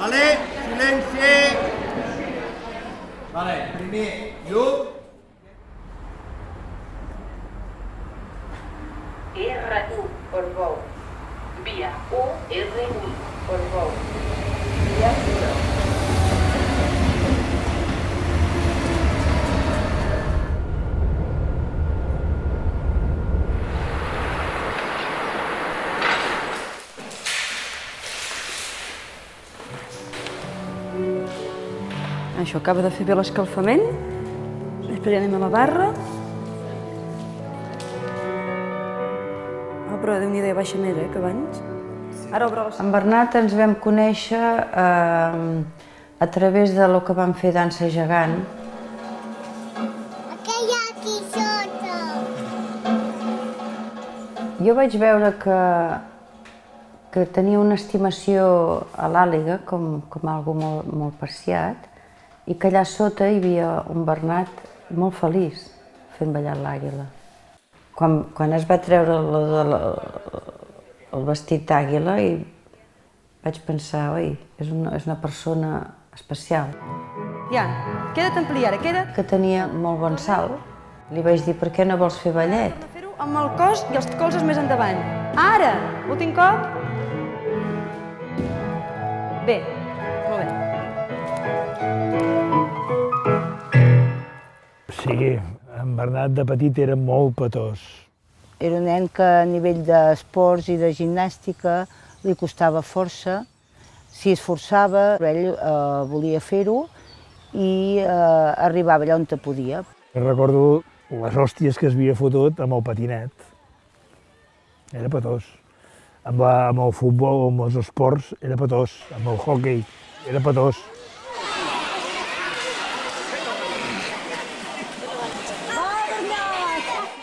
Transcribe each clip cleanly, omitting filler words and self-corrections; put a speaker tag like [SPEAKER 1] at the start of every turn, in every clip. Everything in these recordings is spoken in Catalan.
[SPEAKER 1] Vale? Silenci! Vale, primer, llum.
[SPEAKER 2] R1, por favor. Via 1, R1, por favor. Via 1.
[SPEAKER 3] Això acaba de fer bé l'escalfament. Després ja anem a la barra. Oh, però Déu-n'hi-do, baixa més, que abans. Ara obre les...
[SPEAKER 4] En Bernat ens vam conèixer a través de lo que vam fer dansa gegant.
[SPEAKER 5] Què hi ha aquí sota?
[SPEAKER 4] Jo vaig veure que tenia una estimació a l'àliga com algo molt preciat i que allà sota hi havia un Bernat molt feliç fent ballar l'àguila. Quan es va treure el vestit d'àguila vaig pensar, oi, és una persona especial.
[SPEAKER 3] Ja, queda't ampli ara, queda't.
[SPEAKER 4] Que tenia molt bon salt. Li vaig dir, per què no vols fer ballet?
[SPEAKER 3] Hem de fer-ho amb el cos i els colzes més endavant. Ara! Últim cop. Bé, molt bé.
[SPEAKER 6] Sí, en Bernat de petit era molt petós.
[SPEAKER 7] Era un nen que a nivell d'esports i de gimnàstica li costava força. S'hi esforçava, ell volia fer-ho i arribava allà on te podia.
[SPEAKER 6] Recordo les hòsties que es havia fotut amb el patinet. Era petós. Amb el futbol, amb els esports, era petós. Amb el hoquei, era petós.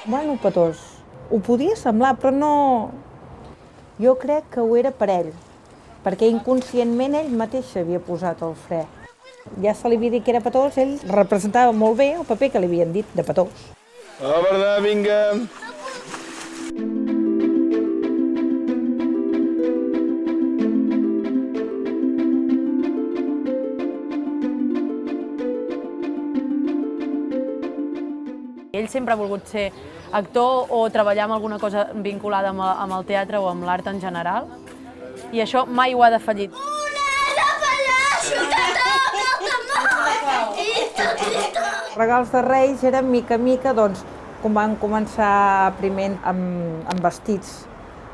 [SPEAKER 8] Bueno, petós. Ho podia semblar, però no... Jo crec que ho era per ell, perquè inconscientment ell mateix s'havia posat el fre. Ja se li havia dit que era petós, ell representava molt bé el paper que li havien dit de petós.
[SPEAKER 1] Hola, Bernat, vinga!
[SPEAKER 9] Ell sempre ha volgut ser actor o treballar amb alguna cosa vinculada amb el teatre o amb l'art en general, i això mai ho ha defallit.
[SPEAKER 8] Regals de Reis eren mica en mica, doncs, com van començar primer amb vestits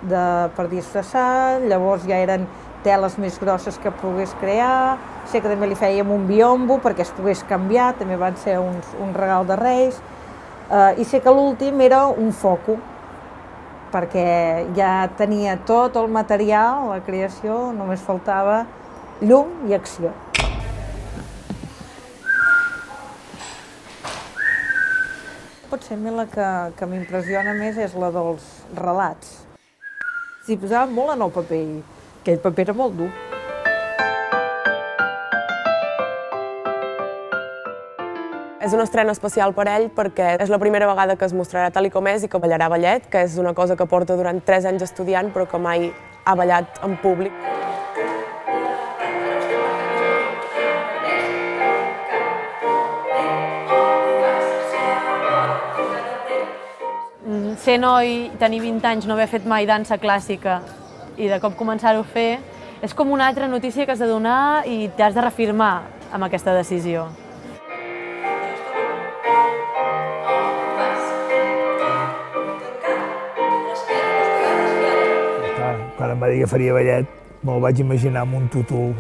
[SPEAKER 8] per disfressar, llavors ja eren teles més grosses que pogués crear, sé que també li fèiem un biombo perquè es pogués canviar, també van ser un regal de Reis, i sé que l'últim era un foco, perquè ja tenia tot el material, la creació, només faltava llum i acció. Potser a mi la que m'impressiona més és la dels relats. S'hi posava molt en el paper i aquell paper era molt dur.
[SPEAKER 10] És una estrena especial per ell perquè és la primera vegada que es mostrarà tal com és i que ballarà ballet, que és una cosa que porta durant 3 anys estudiant però que mai ha ballat en públic.
[SPEAKER 9] Ser noi, tenir 20 anys, no haver fet mai dansa clàssica i de cop començar-ho a fer, és com una altra notícia que has de donar i t'has de reafirmar amb aquesta decisió.
[SPEAKER 6] Quan em va dir que faria ballet, me'l vaig imaginar amb un tutú.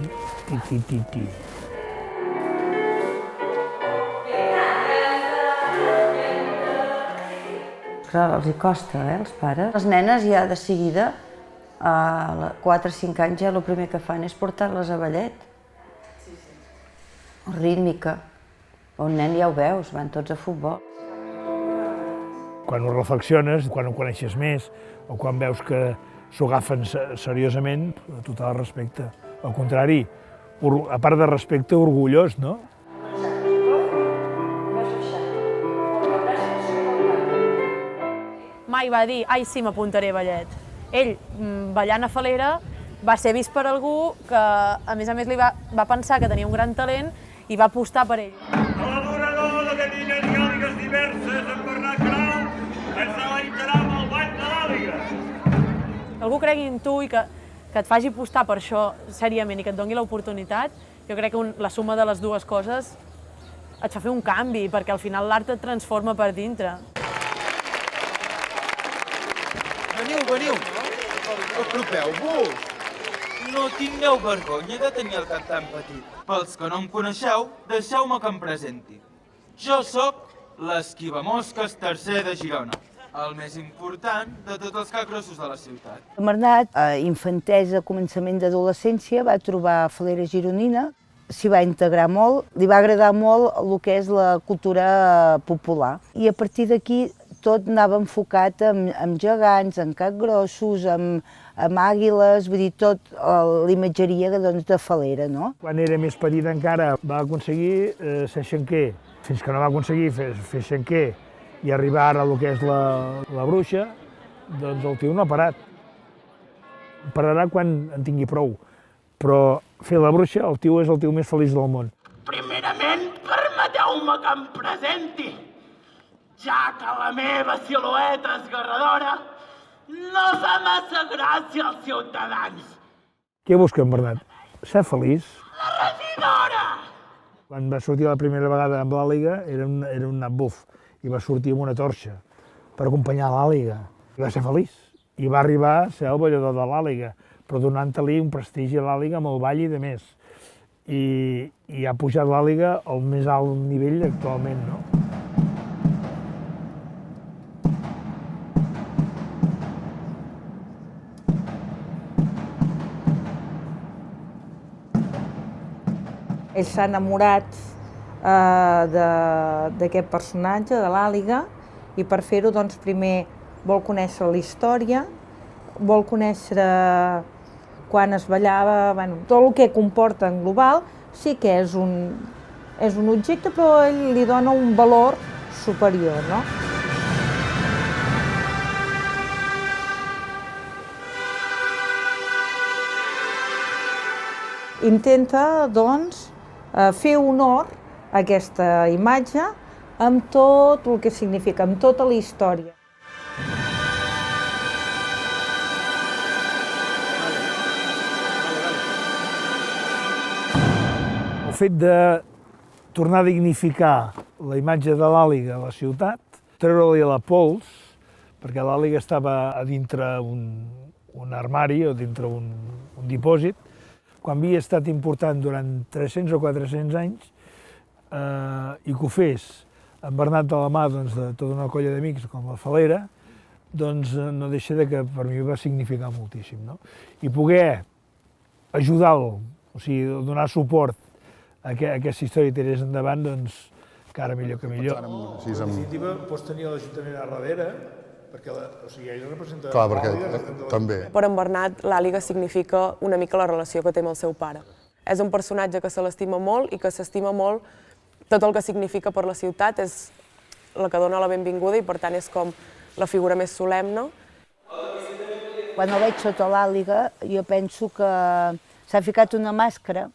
[SPEAKER 4] Clar, els hi costa, els pares. Les nenes ja de seguida, a 4 o 5 anys, ja el primer que fan és portar-les a ballet. O rítmica. Un nen ja ho veus, van tots a futbol.
[SPEAKER 6] Quan ho reflexiones, quan ho coneixes més, o quan veus que s'ho agafen seriosament, total respecte. Al contrari, a part de respecte, orgullós, no?
[SPEAKER 9] Mai va dir, ai sí, m'apuntaré a ballet. Ell, ballant a Falera, va ser vist per algú que, a més, li va pensar que tenia un gran talent i va apostar per ell.
[SPEAKER 11] L'orador de gallines i àligues diverses, en Bernat Grau, es deleitarà amb el ball de l'àliga.
[SPEAKER 9] Que algú cregui en tu i que et faci apostar per això sèriament i que et doni l'oportunitat, jo crec que la suma de les dues coses et fa fer un canvi, perquè al final l'art et transforma per dintre.
[SPEAKER 12] Veniu, apropeu-vos. No tingueu vergonya de tenir el cap tan petit. Pels que no em coneixeu, deixeu-me que em presenti. Jo sóc l'esquivamosques tercer de Girona, el més important de tots els capgrossos de la ciutat.
[SPEAKER 7] El Bernat, a infantesa, començament d'adolescència, va trobar Falera gironina, s'hi va integrar molt, li va agradar molt el que és la cultura popular. I a partir d'aquí tot anava enfocat en gegants, en capgrossos, amb àguiles, vull dir, tot l'imatgeria de Falera, no?
[SPEAKER 6] Quan era més petit encara va aconseguir ser xanquer, fins que no va aconseguir fer xanquer i arribar ara al que és la bruixa, doncs el tio no ha parat. Pararà quan en tingui prou, però fer la bruixa, el tio és el tio més feliç del món.
[SPEAKER 11] Primerament, permeteu-me que em presenti, ja que la meva silueta esgarradora no fa massa gràcia als ciutadans.
[SPEAKER 6] Què busca en Bernat? Ser feliç.
[SPEAKER 11] La regidora!
[SPEAKER 6] Quan va sortir la primera vegada amb l'àliga era un nap buf i va sortir amb una torxa per acompanyar l'àliga. I va ser feliç. I va arribar a ser el ballador de l'àliga, però donant-li un prestigi a l'àliga amb el ball i de més. I ha pujat l'àliga al més alt nivell actualment, no?
[SPEAKER 8] Ell s'ha enamorat d'aquest personatge, de l'àliga, i per fer-ho, doncs, primer vol conèixer la història, vol conèixer quan es ballava, bueno, tot el que comporta en global, sí que és un objecte, però ell li dona un valor superior, no? Intenta, doncs, fer honor a aquesta imatge amb tot el que significa, amb tota la història.
[SPEAKER 6] El fet de tornar a dignificar la imatge de l'àliga a la ciutat, treure-li la pols, perquè l'àliga estava a dintre un armari o dintre un dipòsit, quan havia estat important durant 300 o 400 anys, i que ho fes en Bernat de la mà de tota una colla d'amics com la Falera, doncs no deixa de que per mi va significar moltíssim. I poder ajudar-lo, o sigui, donar suport a que aquesta història tirés endavant, doncs encara millor que millor. En definitiva, pots tenir l'Ajuntament a darrere, perquè ell representa...
[SPEAKER 13] Clar, perquè també.
[SPEAKER 10] Per en Bernat, l'àliga significa una mica la relació que té amb el seu pare. És un personatge que se l'estima molt i que s'estima molt tot el que significa per la ciutat, és la que dona la benvinguda i per tant és com la figura més solemne.
[SPEAKER 7] Quan el veig sota l'àliga, jo penso que s'ha ficat una màscara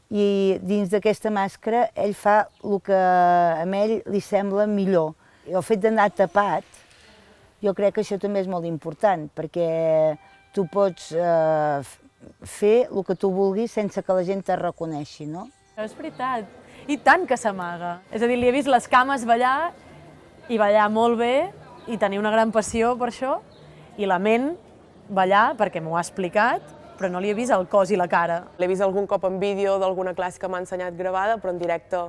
[SPEAKER 7] i dins d'aquesta màscara ell fa el que a ell li sembla millor. I el fet d'anar tapat, jo crec que això també és molt important, perquè tu pots fer el que tu vulguis sense que la gent te reconeixi, no?
[SPEAKER 9] És veritat. I tant que s'amaga. És a dir, li he vist les cames ballar, i ballar molt bé, i tenir una gran passió per això, i la ment ballar, perquè m'ho ha explicat, però no li he vist el cos i la cara.
[SPEAKER 10] L'he vist algun cop en vídeo d'alguna classe que m'ha ensenyat gravada, però en directe,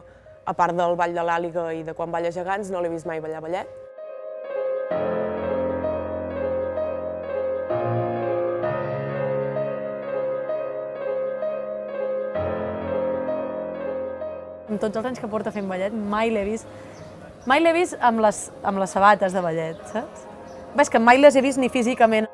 [SPEAKER 10] a part del ball de l'àliga i de quan balla gegants, no l'he vist mai ballar ballet.
[SPEAKER 9] En tots els anys que porta fent ballet, mai l'he vist amb les sabates de ballet, saps? És que mai les he vist ni físicament.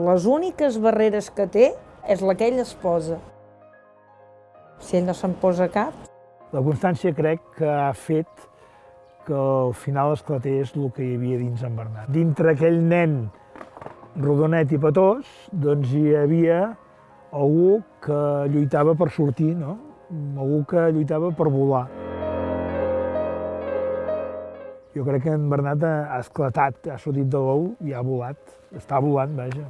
[SPEAKER 8] Les úniques barreres que té és la que ell es posa. Si ell no se'n posa cap...
[SPEAKER 6] La Constància crec que ha fet que al final esclatés el que hi havia dins en Bernat. Dintre aquell nen rodonet i petós, doncs hi havia algú que lluitava per sortir, no? Algú que lluitava per volar. Jo crec que en Bernat ha esclatat, ha sortit de l'ou i ha volat. Està volant, vaja.